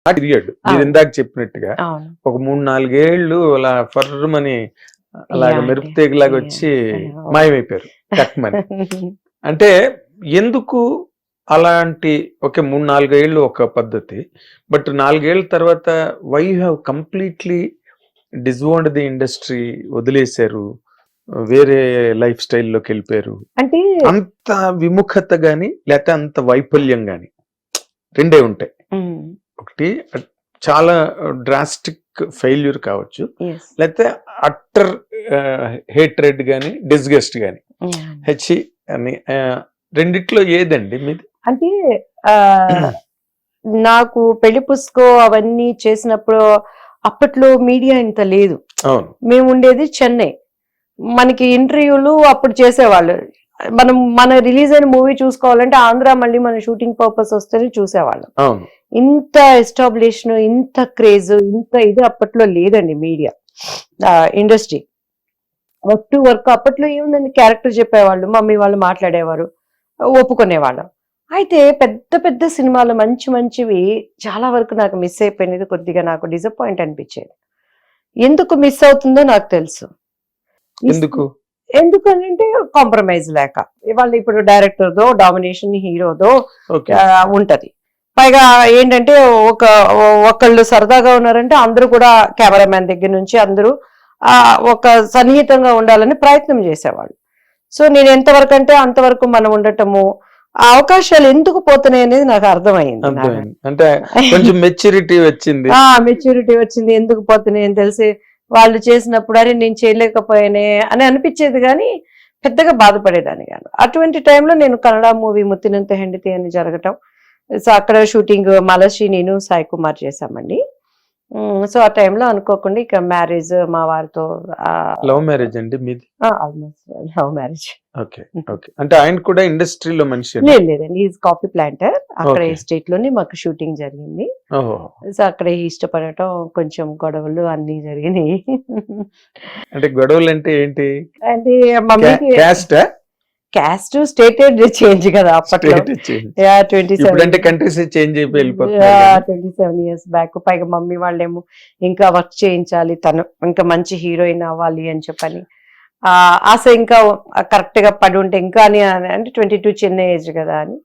Period మీరు ఇందాక చెప్పినట్టుగా ఒక 3-4 ఏళ్ళు అలా ఫర్మని అలాగ మెరుపు తీగలాగా వచ్చి మాయమైపోయారు టక్మని. అంటే ఎందుకు అలాంటి ఒక 3-4 ఏళ్ళు ఒక పద్ధతి, బట్ 4 ఏళ్ళ తర్వాత why have completely disowned the industry, వదిలేశారు, వేరే లైఫ్ స్టైల్లోకి వెళ్ళిపోయారు? అంటే అంత విముఖత గాని లేకపోతే అంత వైఫల్యం గాని రెండే ఉంటాయి. ఒకటి చాలా డ్రాస్టిక్ ఫెయిల్యూర్ కావచ్చు, లేకపోతే అట్టర్ హేట్రెడ్ గాని డిస్గస్ట్ గాని, హెచ్ఈ అని రెండిట్లో ఏదండి మీది? అంటే నాకు పెళ్లి పుస్తకం అవన్నీ చేసినప్పుడు అప్పట్లో మీడియా ఇంత లేదు. మేము ఉండేది చెన్నై. మనకి ఇంటర్వ్యూలు అప్పుడు చేసేవాళ్ళు. మన రిలీజ్ అయిన మూవీ చూసుకోవాలంటే ఆంధ్ర మళ్ళీ మన షూటింగ్ పర్పస్ వస్తేనే చూసేవాళ్ళం. ఇంత ఎస్టాబ్లిషన్, ఇంత క్రేజ్, ఇంత ఇది అప్పట్లో లేదండి media industry. Work to work అప్పట్లో ఏముందండి, క్యారెక్టర్ చెప్పేవాళ్ళు, మమ్మీ వాళ్ళు మాట్లాడేవారు, ఒప్పుకునేవాళ్ళం. అయితే పెద్ద పెద్ద సినిమాలు మంచి మంచివి చాలా వరకు నాకు మిస్ అయిపోయినది, కొద్దిగా నాకు డిసప్పాయింట్ అనిపించేది. ఎందుకు మిస్ అవుతుందో నాకు తెలుసు. ఎందుకంటే కాంప్రమైజ్ లేక. ఇవాళ ఇప్పుడు డైరెక్టర్దో డామినేషన్, హీరోదో ఉంటది. పైగా ఏంటంటే ఒకళ్ళు సరదాగా ఉన్నారంటే అందరూ కూడా కెమెరామ్యాన్ దగ్గర నుంచి అందరూ ఒక సన్నిహితంగా ఉండాలని ప్రయత్నం చేసేవాళ్ళు. సో నేను ఎంతవరకు అంటే అంతవరకు మనం ఉండటము, ఆ అవకాశాలు ఎందుకు పోతున్నాయి అనేది నాకు అర్థమైంది. అంటే మెచ్యూరిటీ వచ్చింది, ఎందుకు పోతున్నాయి అని తెలిసి వాళ్ళు చేసినప్పుడు అరే నేను చేయలేకపోయానే అని అనిపించేది, కానీ పెద్దగా బాధపడేదాన్ని కాదు. అటువంటి టైంలో నేను కన్నడ మూవీ ముత్తినంత హెండితి అని జరగటం, సో అక్కడ షూటింగ్ మాలశ్రీ, నేను, సాయి కుమార్ చేశామండి. సో ఆ టైంలో అనుకోకుండా ఇక మ్యారేజ్ మా వారితో. లవ్ మ్యారేజ్ అండి మీది? Almost love marriage. Okay okay. అంటే ఆయన కూడా ఇండస్ట్రీలో మనిషి? లేదండి, ఈజ్ కాఫీ ప్లాంటర్. అక్కడ ఎస్టేట్ లోనే మాకు షూటింగ్ జరిగింది. సో అక్కడ ఇష్టపడటం, కొంచెం గొడవలు అన్ని జరిగినాయి. అంటే గొడవలు అంటే ఏంటి? అంటే మమ్మీకి క్యాస్ట్ స్టేటెడ్ చేంజ్ కదా అప్పట్లో. 27 ఇయర్స్ బ్యాక్. పైగా మమ్మీ వాళ్ళేమో ఇంకా వర్క్ చేయించాలి, తను ఇంకా మంచి హీరోయిన్ అవ్వాలి అని చెప్పని ఆశ ఇంకా కరెక్ట్ గా పడి ఉంటే ఇంకా అని, అంటే 22 చిన్న ఏజ్ కదా అని.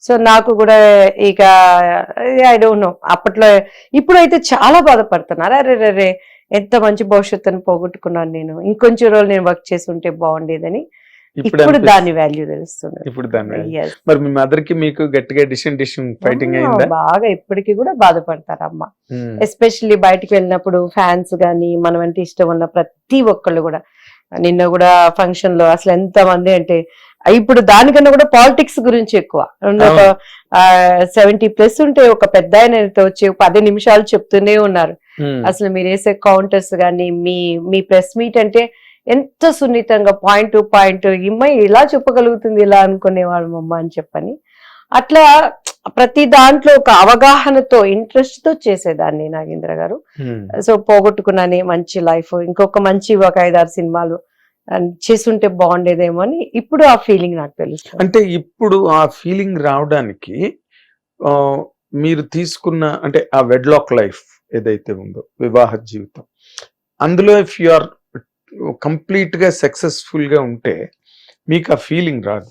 సో నాకు కూడా ఇక ఐ డోంట్ నో అప్పట్లో. ఇప్పుడైతే చాలా బాధపడుతున్నారు, అరే ఎంత మంచి భవిష్యత్తును పోగొట్టుకున్నాను నేను, ఇంకొంచెం రోజులు నేను వర్క్ చేసి ఉంటే బాగుండేదని ఇప్పుడు దాని వాల్యూ తెలుస్తుంది. మరి మీ మదర్ కి మీకు గట్టిగా డిషన్ ఫైటింగ్ అయిందా? బాగా ఇప్పటికీ కూడా బాధపడతారు అమ్మ. ఎస్పెషల్లీ బయటకు వెళ్ళినప్పుడు ఫ్యాన్స్ గానీ, మనం అంటే ఇష్టం ఉన్న ప్రతి ఒక్కళ్ళు కూడా. నిన్న కూడా ఫంక్షన్ లో అసలు ఎంత మంది అంటే, ఇప్పుడు దానికన్నా కూడా పాలిటిక్స్ గురించి ఎక్కువ. 70+ ఉంటే ఒక పెద్ద ఆయన వచ్చి 10 నిమిషాలు చెప్తూనే ఉన్నారు. అసలు మీరు వేసే కౌంటర్స్ గానీ, మీ ప్రెస్ మీట్ అంటే ఎంత సున్నితంగా పాయింట్ టు పాయింట్, ఇమ్మాయి ఇలా చెప్పగలుగుతుంది ఇలా అనుకునేవాళ్ళు అమ్మ అని చెప్పని. అట్లా ప్రతి దాంట్లో ఒక అవగాహనతో, ఇంట్రెస్ట్ తో చేసేదాన్ని నాగేంద్ర గారు. సో పోగొట్టుకున్నానే మంచి లైఫ్, ఇంకొక మంచి ఒక 5-6 సినిమాలు చేసుంటే బాగుండేదేమో అని ఇప్పుడు ఆ ఫీలింగ్ నాకు తెలుసు. అంటే ఇప్పుడు ఆ ఫీలింగ్ రావడానికి మీరు తీసుకున్న అంటే ఆ వెడ్లాక్ లైఫ్ ఏదైతే ఉందో, వివాహ జీవితం, అందులో ఇఫ్ యు ఆర్ కంప్లీట్ గా సక్సెస్ఫుల్ గా ఉంటే మీకు ఆ ఫీలింగ్ రాదు.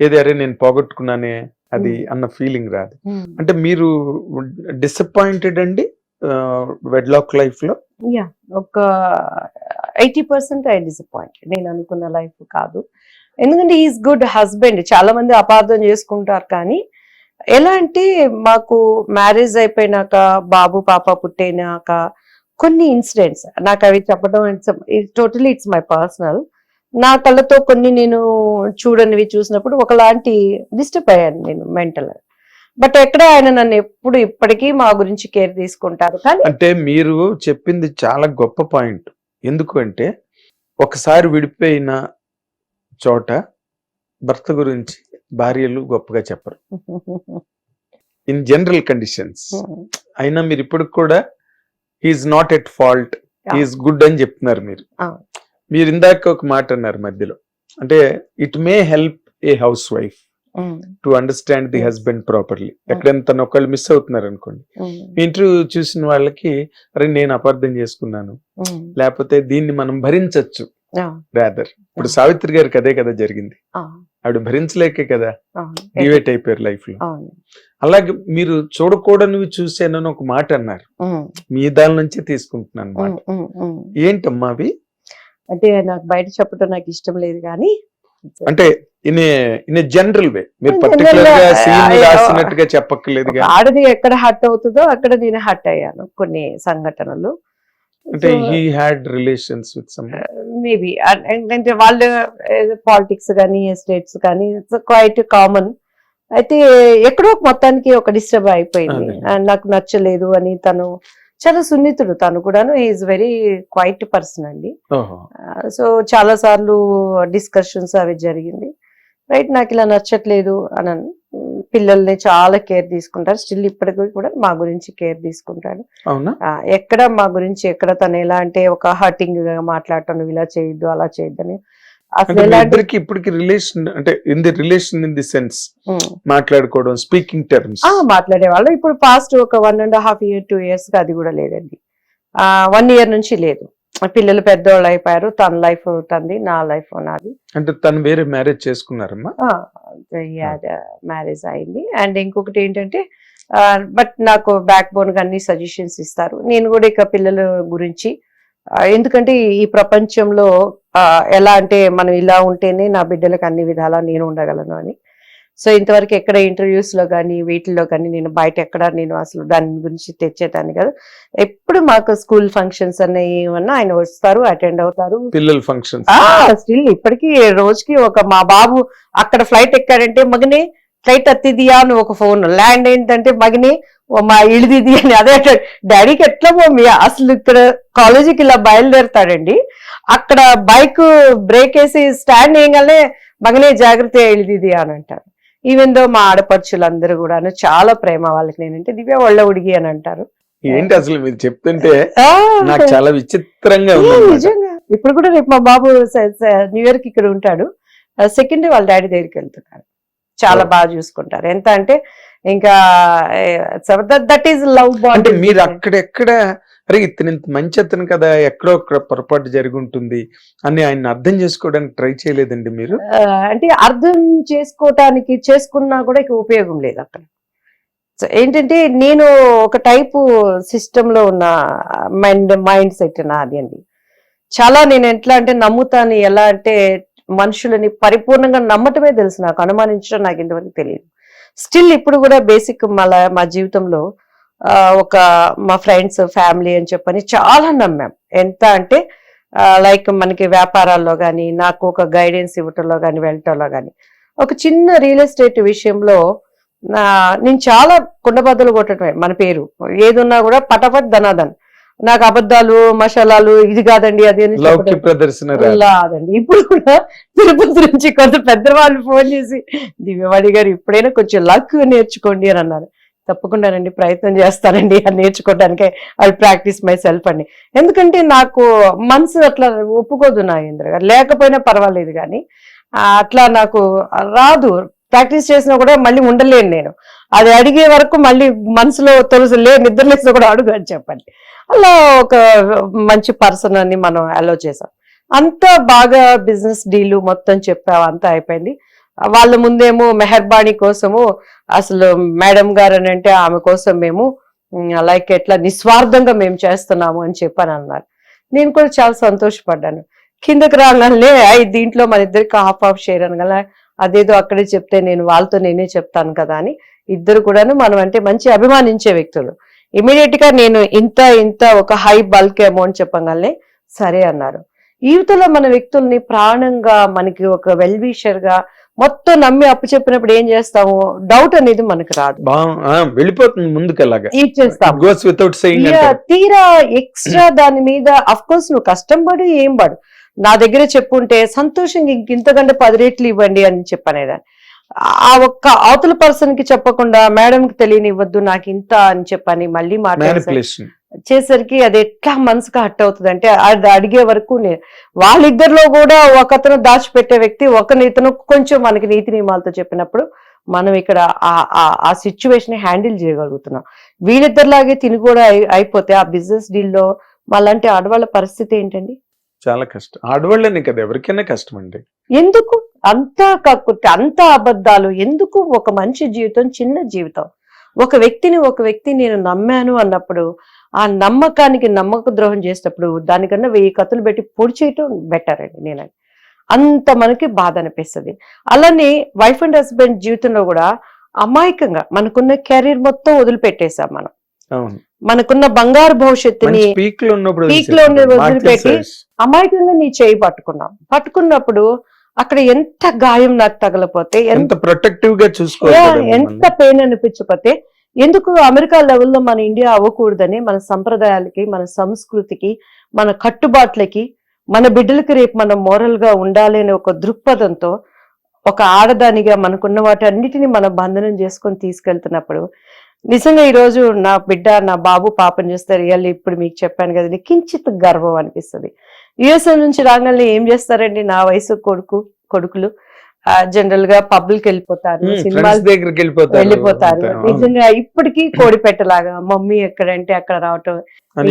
ఏది అరే నేను పోగొట్టుకున్నానే అది అన్న ఫీలింగ్ రాదు. అంటే మీరు డిసప్పాయింటెడ్ అండి వెడ్లాక్ లైఫ్ లో? ఒక 80% ఐ డిసప్పాయింటెడ్. నేను అనుకున్న లైఫ్ కాదు. ఎందుకంటే ఈజ్ గుడ్ హస్బెండ్. చాలా మంది అపార్థం చేసుకుంటారు, కానీ ఎలా అంటే మాకు మ్యారేజ్ అయిపోయినాక, బాబు పాప పుట్టినాక కొన్ని ఇన్సిడెంట్స్ నాకు అవి చెప్పడం టోటలీ ఇట్స్ మై పర్సనల్. నా కళ్ళతో కొన్ని నేను చూడనివి చూసినప్పుడు ఒకలాంటి డిస్టర్బ్ అయ్యాను నేను మెంటల్. బట్ ఎక్కడ ఆయన నన్ను ఎప్పుడు ఇప్పటికీ మా గురించి కేర్ తీసుకుంటారు. కానీ అంటే మీరు చెప్పింది చాలా గొప్ప పాయింట్. ఎందుకు అంటే ఒకసారి విడిపోయిన చోట భర్త గురించి భార్యలు గొప్పగా చెప్పరు ఇన్ జనరల్ కండిషన్స్. అయినా మీరు ఇప్పుడు కూడా he's not at fault, he's good అని చెప్తున్నారు మీరు. మీరు ఇందాక ఒక మాట అన్నారు మధ్యలో, అంటే it may help A house wife to understand the husband properly. ఎక్కడైనా తను ఒకళ్ళు మిస్ అవుతున్నారు అనుకోండి, ఇంటర్వ్యూ చూసిన వాళ్ళకి అరే నేను అపార్థం చేసుకున్నాను, లేకపోతే దీన్ని మనం భరించవచ్చు రాదర్. ఇప్పుడు సావిత్రి గారికి అదే కదా జరిగింది, ఆవిడ భరించలేకే కదా డివేట్ అయిపోయారు లైఫ్ లో. అలాగే మీరు చూడకూడనివి చూసానని ఒక మాట అన్నారు, మీ దాని నుంచి తీసుకుంటున్నాను మాట. ఏంటమ్మా అవి? అంటే నాకు బయట చెప్పడం నాకు ఇష్టం లేదు కానీ, అంటే ఇన్ జనరల్ వే, మీరు పర్టికులర్ గా సీన్ రాసినట్టుగా చెప్పక్కర్లేదు. ఆడది ఎక్కడ హర్ట్ అవుతుందో అక్కడ నేను హర్ట్ అయ్యాను కొన్ని సంఘటనలు. అంటే he had relations with some maybe అంటే వాళ్ళు పాలిటిక్స్ కానీ ఎస్టేట్స్ కానీ క్వైట్ కామన్. అయితే ఎక్కడో మొత్తానికి ఒక డిస్టర్బ్ అయిపోయింది, నాకు నచ్చలేదు అని. తను చాలా సున్నితుడు, తను కూడాను ఈజ్ వెరీ క్వైట్ పర్సన్ అండి. సో చాలా సార్లు డిస్కషన్స్ అవి జరిగింది. రైట్, నాకు ఇలా నచ్చట్లేదు అని. పిల్లల్ని చాలా కేర్ తీసుకుంటారు, స్టిల్ ఇప్పటికీ కూడా మా గురించి కేర్ తీసుకుంటాడు. ఎక్కడ మా గురించి ఎక్కడ తను ఎలా అంటే ఒక హర్టింగ్ గా మాట్లాడటం, నువ్వు ఇలా చేయొద్దు అలా చేయొద్దని. అసలు ఇప్పటికి రిలేషన్ అంటే in the relation in the sense మాట్లాడుకోవడం, స్పీకింగ్ టర్మ్స్ మాట్లాడేవాళ్ళు. ఇప్పుడు పాస్ట్ ఒక 1.5 year 2 years అది కూడా లేదండి. 1 year నుంచి లేదు. పిల్లలు పెద్దవాళ్ళు అయిపోయారు, తన లైఫ్ తంది, నా లైఫ్ నాది. అంటే తను వేరే మ్యారేజ్ చేసుకున్నారమ్మా? మ్యారేజ్ అయింది. అండ్ ఇంకొకటి ఏంటంటే బట్ నాకు బ్యాక్ బోన్ గా అన్ని సజెషన్స్ ఇస్తారు. నేను కూడా ఇక పిల్లల గురించి, ఎందుకంటే ఈ ప్రపంచంలో ఎలా అంటే మనం ఇలా ఉంటేనే నా బిడ్డలకు అన్ని విధాలా నేను ఉండగలను అని. సో ఇంతవరకు ఎక్కడ ఇంటర్వ్యూస్ లో కానీ వీటిల్లో కానీ నేను బయట ఎక్కడ నేను అసలు దాని గురించి తెచ్చేదాన్ని కదా. ఎప్పుడు మాకు స్కూల్ ఫంక్షన్స్ అన్న ఏమన్నా ఆయన వస్తారు, అటెండ్ అవుతారు. పిల్లల ఫంక్షన్ స్టిల్ ఇప్పటికీ రోజుకి ఒక మా బాబు అక్కడ ఫ్లైట్ ఎక్కాడంటే మగనే ఫ్లైట్ అత్తిదియా అని ఒక ఫోన్, ల్యాండ్ ఏంటంటే మగనే మా ఇడిదిది అని. అదే డాడీకి ఎట్లా మమ్మీ అసలు ఇక్కడ కాలేజీకి ఇలా బయలుదేరుతాడండి, అక్కడ బైక్ బ్రేక్ వేసి స్టాండ్ వేయగానే మగనే జాగ్రత్త ఇడిదిది అని అంటారు. ఈవెన్ దో మా ఆడపడుచులందరూ కూడా చాలా ప్రేమ వాళ్ళకి. నేనంటే దివ్య ఒళ్ళ ఉడిగి అని అంటారు. ఏంటి అసలు మీరు చెప్తుంటే నాకు చాలా విచిత్రంగా నిజంగా. ఇప్పుడు కూడా రేపు మా బాబు న్యూ ఇయర్ కి ఇక్కడ ఉంటాడు, సెకండ్ వాళ్ళ డాడీ దగ్గరికి వెళ్తున్నారు. చాలా బాగా చూసుకుంటారు. ఎంత అంటే ఇంకా దట్ ఈస్ లవ్ బాండ్. అంటే మీరు అక్కడెక్కడ అరే ఇతను మంచి అతను కదా, ఎక్కడో పొరపాటు జరిగి ఉంటుంది అని ఆయన అర్థం చేసుకోవడానికి ట్రై చేయలేదండి మీరు? అంటే అర్థం చేసుకోవటానికి చేసుకున్నా కూడా ఇక ఉపయోగం లేదు అక్కడ. ఏంటంటే నేను ఒక టైపు సిస్టమ్ లో ఉన్న మైండ్ సెట్ నాది అండి. చాలా నేను ఎట్లా అంటే నమ్ముతాను, ఎలా అంటే మనుషులని పరిపూర్ణంగా నమ్మటమే తెలుసు నాకు, అనుమానించడం నాకు ఇంతవరకు తెలియదు. స్టిల్ ఇప్పుడు కూడా బేసిక్ మా జీవితంలో ఒక మా ఫ్రెండ్స్ ఫ్యామిలీ అని చెప్పని చాలా నమ్మాం. ఎంత అంటే లైక్ మనకి వ్యాపారాల్లో కానీ, నాకు ఒక గైడెన్స్ ఇవ్వటంలో కానీ, వెళ్ళటంలో కానీ. ఒక చిన్న రియల్ ఎస్టేట్ విషయంలో నేను చాలా కుండబద్దలు కొట్టడమే. మన పేరు ఏదున్నా కూడా పటపట్ ధనాదన్. నాకు అబద్ధాలు మసాలాలు ఇది కాదండి అది కాదండి. ఇప్పుడు కూడా తిరుపతి నుంచి కొంత పెద్దవాళ్ళు ఫోన్ చేసి దివ్యవాణి గారు ఇప్పుడైనా కొంచెం లక్ నేర్చుకోండి అని అన్నారు. తప్పకుండానండి, ప్రయత్నం చేస్తానండి అది నేర్చుకోవడానికే. ఐ ప్రాక్టీస్ మై సెల్ఫ్ అండి. ఎందుకంటే నాకు మనసు అట్లా ఒప్పుకోదు నాగేంద్ర గారు, లేకపోయినా పర్వాలేదు కానీ అట్లా నాకు రాదు. ప్రాక్టీస్ చేసినా కూడా మళ్ళీ ఉండలేను నేను. అది అడిగే వరకు మళ్ళీ మనసులో తెలుసు నిద్రలేసినా కూడా అడుగు అని చెప్పండి. అలా ఒక మంచి పర్సన్ అని మనం అలో చేసాం. అంత బాగా బిజినెస్ డీలు మొత్తం చెప్పావు, అంతా అయిపోయింది. వాళ్ళ ముందేమో మెహర్బానీ కోసము అసలు మేడం గారు అని అంటే ఆమె కోసం మేము లైక్ ఎట్లా నిస్వార్థంగా మేము చేస్తున్నాము అని చెప్పని అన్నారు. నేను కూడా చాలా సంతోషపడ్డాను. కిందకి రాగానే దీంట్లో మన ఇద్దరికి హాఫ్ షేర్ అనగల అదేదో అక్కడే చెప్తే నేను వాళ్ళతో నేనే చెప్తాను కదా అని ఇద్దరు కూడాను మనం అంటే మంచి అభిమానించే వ్యక్తులు. ఇమీడియట్ గా నేను ఇంత ఒక హై బల్క్ అమౌంట్ చెప్పగానే సరే అన్నారు. యూత్లో మన వ్యక్తుల్ని ప్రాణంగా మనకి ఒక వెల్ విషర్ గా మొత్తం నమ్మి అప్పు చెప్పినప్పుడు ఏం చేస్తాము, డౌట్ అనేది మనకు రాదు, వెళ్ళిపోతుంది ముందుకెళ్ళగా తీరా ఎక్స్ట్రా దాని మీద అఫ్ కోర్స్ నువ్వు కష్టం పడు ఏం పడు, నా దగ్గర చెప్పుంటే సంతోషంగా ఇంతకంటే 10 రెట్లు ఇవ్వండి అని చెప్పనేదాన్ని. ఆ ఒక్క అవతల పర్సన్ కి చెప్పకుండా మేడంకి తెలియనివ్వద్దు నాకు ఇంత అని చెప్పని మళ్ళీ చేసరికి అది ఎట్లా మనసుకు హట్ అవుతుంది అంటే అది అడిగే వరకు వాళ్ళిద్దరిలో కూడా ఒకతను దాచిపెట్టే వ్యక్తి, ఇతను కొంచెం మనకి నీతి నియమాలతో చెప్పినప్పుడు మనం ఇక్కడ ఆ సిచ్యువేషన్ హ్యాండిల్ చేయగలుగుతున్నాం. వీళ్ళిద్దరిలాగే తిని కూడా అయిపోతే ఆ బిజినెస్ డీల్ లో వాళ్ళంటి ఆడవాళ్ళ పరిస్థితి ఏంటండి? చాలా కష్టం. ఆడవాళ్ళని కదా, ఎవరికైనా కష్టం అండి. ఎందుకు అంతా కాకపోతే అంత అబద్ధాలు ఎందుకు? ఒక మనిషి జీవితం చిన్న జీవితం. ఒక వ్యక్తి నేను నమ్మాను అన్నప్పుడు ఆ నమ్మకానికి నమ్మక ద్రోహం చేసినప్పుడు దానికన్నా 1000 కత్తులు పెట్టి పొడి చేయటం బెటర్ అండి. నేను అంత మనకి బాధ అనిపిస్తుంది. అలానే వైఫ్ అండ్ హస్బెండ్ జీవితంలో కూడా అమాయకంగా మనకున్న కెరీర్ మొత్తం వదిలిపెట్టేసాం మనం. మనకున్న బంగారు భవిష్యత్తుని పీక్ లో వదిలిపెట్టి అమాయకంగా నీ చేయి పట్టుకున్నప్పుడు అక్కడ ఎంత గాయం నాకు తగలపోతే, ఎంత ప్రొటెక్టివ్ గా చూసుకోవాలి, ఎంత పెయిన్ అనిపించకపోతే, ఎందుకు అమెరికా లెవెల్లో మన ఇండియా అవ్వకూడదని మన సంప్రదాయాలకి, మన సంస్కృతికి, మన కట్టుబాట్లకి, మన బిడ్డలకి రేపు మనం మోరల్ గా ఉండాలి అనే ఒక దృక్పథంతో ఒక ఆడదానిగా మనకున్న వాటి అన్నిటిని మనం బంధనం చేసుకొని తీసుకెళ్తున్నప్పుడు నిజంగా ఈ రోజు నా బిడ్డ, నా బాబు, పాపని చూస్తే రియల్లీ ఇప్పుడు మీకు చెప్పాను కదా, కించిత్ గర్వం అనిపిస్తుంది. యుఎస్ఏ నుంచి రాగానే ఏం చేస్తారండి నా వయసు కొడుకులు జనరల్ గా పబ్లిక్ వెళ్ళిపోతారు, సినిమాల దగ్గరికి వెళ్ళిపోతారు. నిజంగా ఇప్పటికీ కోడి పెట్టలాగా మమ్మీ ఎక్కడంటే అక్కడ రావటం.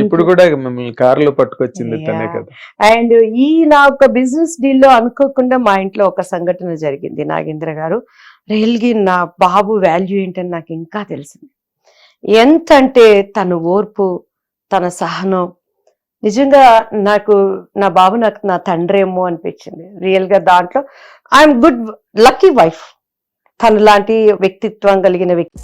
ఇప్పుడు కూడా మిమ్మల్ని కారులో పట్టుకొచ్చింది తనే కదా. అండ్ ఈ నా ఒక బిజినెస్ డీల్ లో అనుకోకుండా మా ఇంట్లో ఒక సంఘటన జరిగింది నాగేంద్ర గారు. రియల్గా నా బాబు వాల్యూ ఏంటని నాకు ఇంకా తెలిసింది. ఎంత అంటే తన ఓర్పు, తన సహనం, నిజంగా నాకు నా బాబు నాకు నా తండ్రేమో అనిపించింది. రియల్ గా దాంట్లో ఐఎమ్ గుడ్ లక్కీ వైఫ్, తన లాంటి వ్యక్తిత్వం కలిగిన వ్యక్తి.